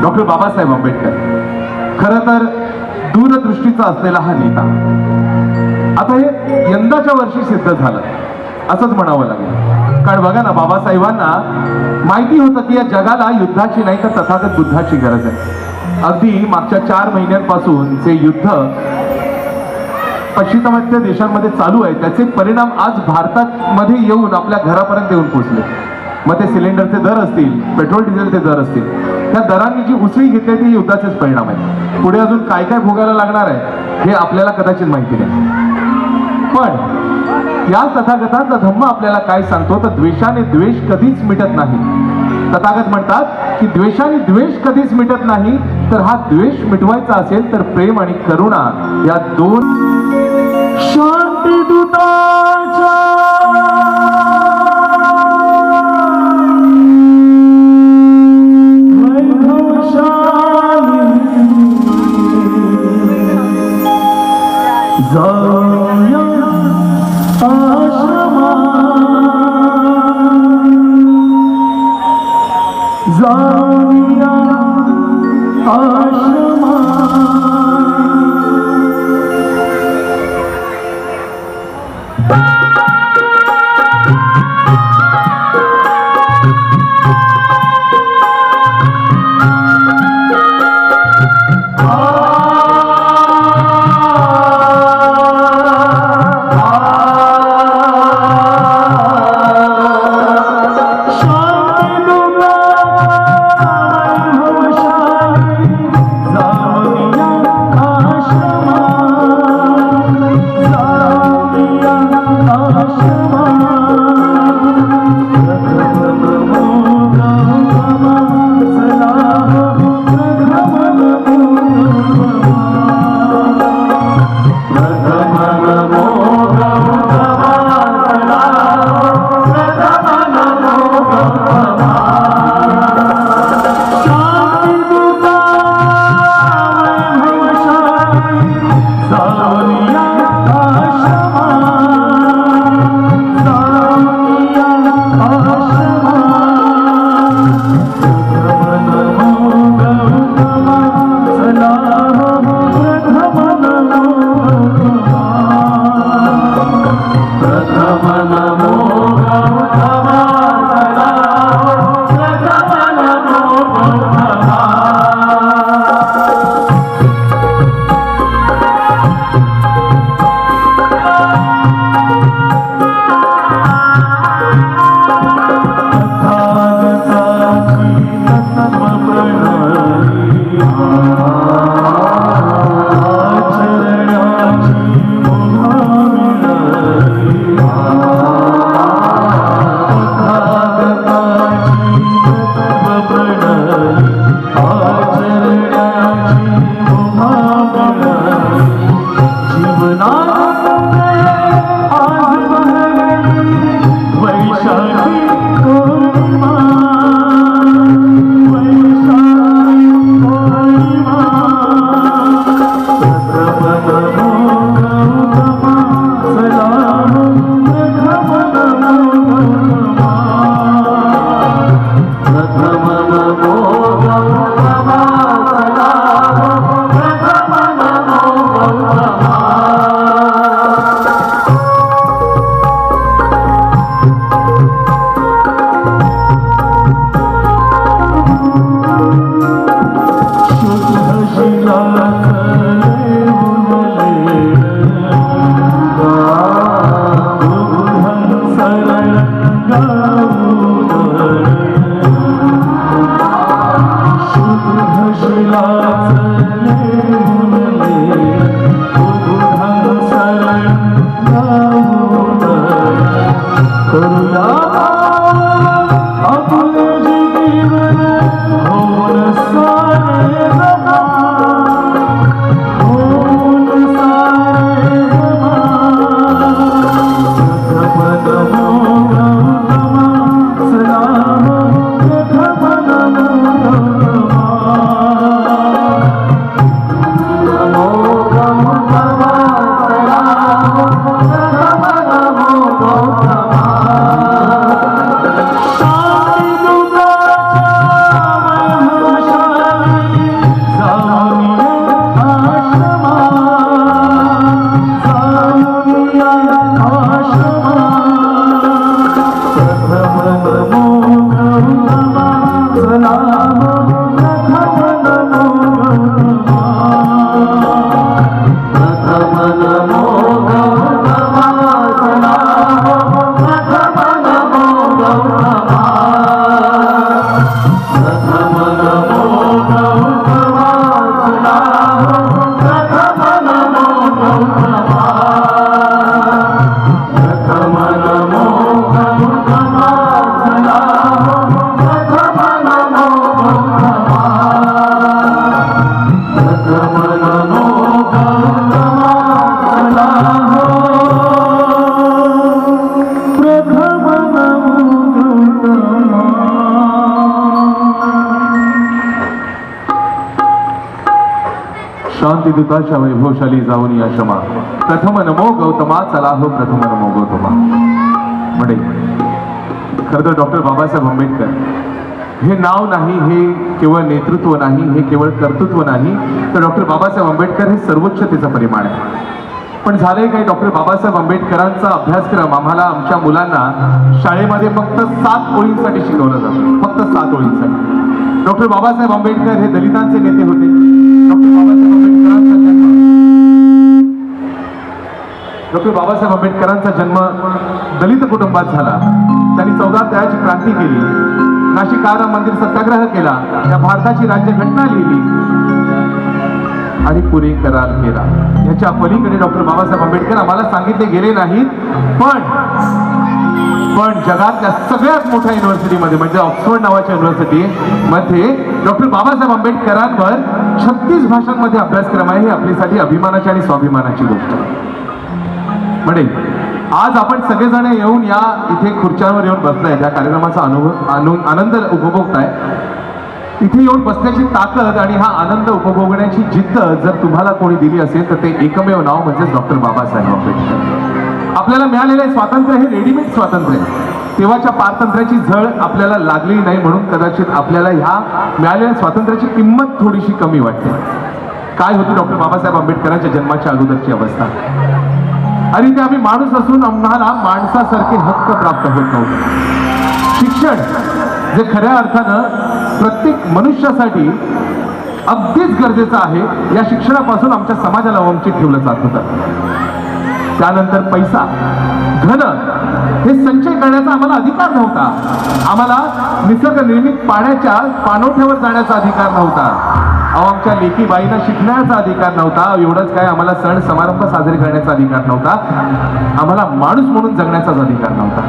Doctor Babasaheb Ambedkar खरं तर दूरदृष्टीचा असलेला हा नेता. आता हे यंदाच्या वर्षी सिद्ध झालं असंच म्हणावं लागेल. कारण बघा ना, बाबासाहेबांना माहिती होतं की या जगाला युद्धाची नाही तर तथागत बुद्धाची गरज आहे. अगदी मागच्या 4 महिन्यांपासून जे युद्ध पश्चिमात्य देशांमध्ये चालू आहे त्याचे परिणाम आज भारतामध्ये येऊन आपल्या घरापर्यंत येऊन पोहोचले. मग ते सिलेंडरचे दर असतील, पेट्रोल डिझेलचे दर असतील, त्या दरांनी जी उसळी घेतली ती युद्धाचेच परिणाम आहे. पुढे अजून काय काय भोगायला लागणार आहे हे आपल्याला कदाचित माहिती नाही. पण या तथागताचा धम्म आपल्याला काय सांगतो तर द्वेषाने द्वेष कधीच मिटत नाही. तथागत म्हणतात की द्वेषाने द्वेष कधीच मिटत नाही, तर हा द्वेष मिटवायचा असेल तर प्रेम आणि करुणा या दोन शांतीदूताच्या जीवन होन सार शांतिदूताच्या वैभवशाली जाऊन या क्षमा. प्रथम नमो गौतमा, चला हो प्रथम नमो गौतमा. म्हणजे खरं तर डॉक्टर बाबासाहेब आंबेडकर हे नाव नाही, हे केवळ नेतृत्व नाही, हे केवळ कर्तृत्व नाही, तर डॉक्टर बाबासाहेब आंबेडकर हे सर्वोच्चतेचं परिमाण आहे. पण झालंय काही, डॉक्टर बाबासाहेब आंबेडकरांचा अभ्यासक्रम आम्हाला आमच्या मुलांना शाळेमध्ये फक्त 7 ओळींसाठी शिकवलं जातं, फक्त 7 ओळींसाठी. डॉक्टर बाबासाहेब आंबेडकर हे दलितांचे नेते होते. डॉक्टर बाबासाहेब आंबेडकरांचा जन्म दलित कुटुंबात झाला. त्यांनी 14 दयाची क्रांती केली, नाशिक काळाराम मंदिर सत्याग्रह केला, या भारताची राज्यघटना लिहिली आणि पुणे करार केला. याच्या पलीकडे डॉक्टर बाबासाहेब आंबेडकर आम्हाला सांगितले गेले नाहीत. पण जगातल्या सगळ्यात मोठ्या युनिव्हर्सिटीमध्ये म्हणजे ऑक्सफोर्ड नावाच्या युनिव्हर्सिटी मध्ये डॉक्टर बाबासाहेब आंबेडकरांवर 36 भाषांमध्ये अभ्यासक्रम आहे. ही आपल्यासाठी अभिमानाची आणि स्वाभिमानाची गोष्ट आहे. म्हणजे आज आपण सगळेजण येऊन या इथे खुर्च्यांवर येऊन बसलाय, त्या कार्यक्रमाचा आनंद उपभोगताय. इथे येऊन बसण्याची ताकद आणि हा आनंद उपभोगण्याची जिद्द जर तुम्हाला कोणी दिली असेल तर ते एकमेव नाव म्हणजे डॉक्टर बाबासाहेब आंबेडकर. आपल्याला मिळालेले स्वातंत्र्य हे रेडीमेड स्वातंत्र्य आहे. तेव्हाच्या पारतंत्र्याची झळ आपल्याला लागली नाही म्हणून कदाचित आपल्याला ह्या मिळालेल्या स्वातंत्र्याची किंमत थोडीशी कमी वाटते. काय होती डॉक्टर बाबासाहेब आंबेडकरांच्या जन्माच्या अगोदरची अवस्था? आणि ते आम्ही माणूस असून आम्हाला माणसासारखे हक्क प्राप्त होत नव्हते. शिक्षण जे खऱ्या अर्थानं प्रत्येक मनुष्यासाठी अगदीच गरजेचं आहे, या शिक्षणापासून आमच्या समाजाला वंचित ठेवलं जात होतं. त्यानंतर पैसा, धन हे संचय करण्याचा आम्हाला अधिकार नव्हता. आम्हाला निसर्ग निर्मित पाण्याच्या पाणवठ्यावर जाण्याचा अधिकार नव्हता. आमच्या लेकी बाईंना शिकण्याचा अधिकार नव्हता. एवढंच काय, आम्हाला सण समारंभ साजरे करण्याचा अधिकार नव्हता. आम्हाला माणूस म्हणून जगण्याचाच अधिकार नव्हता.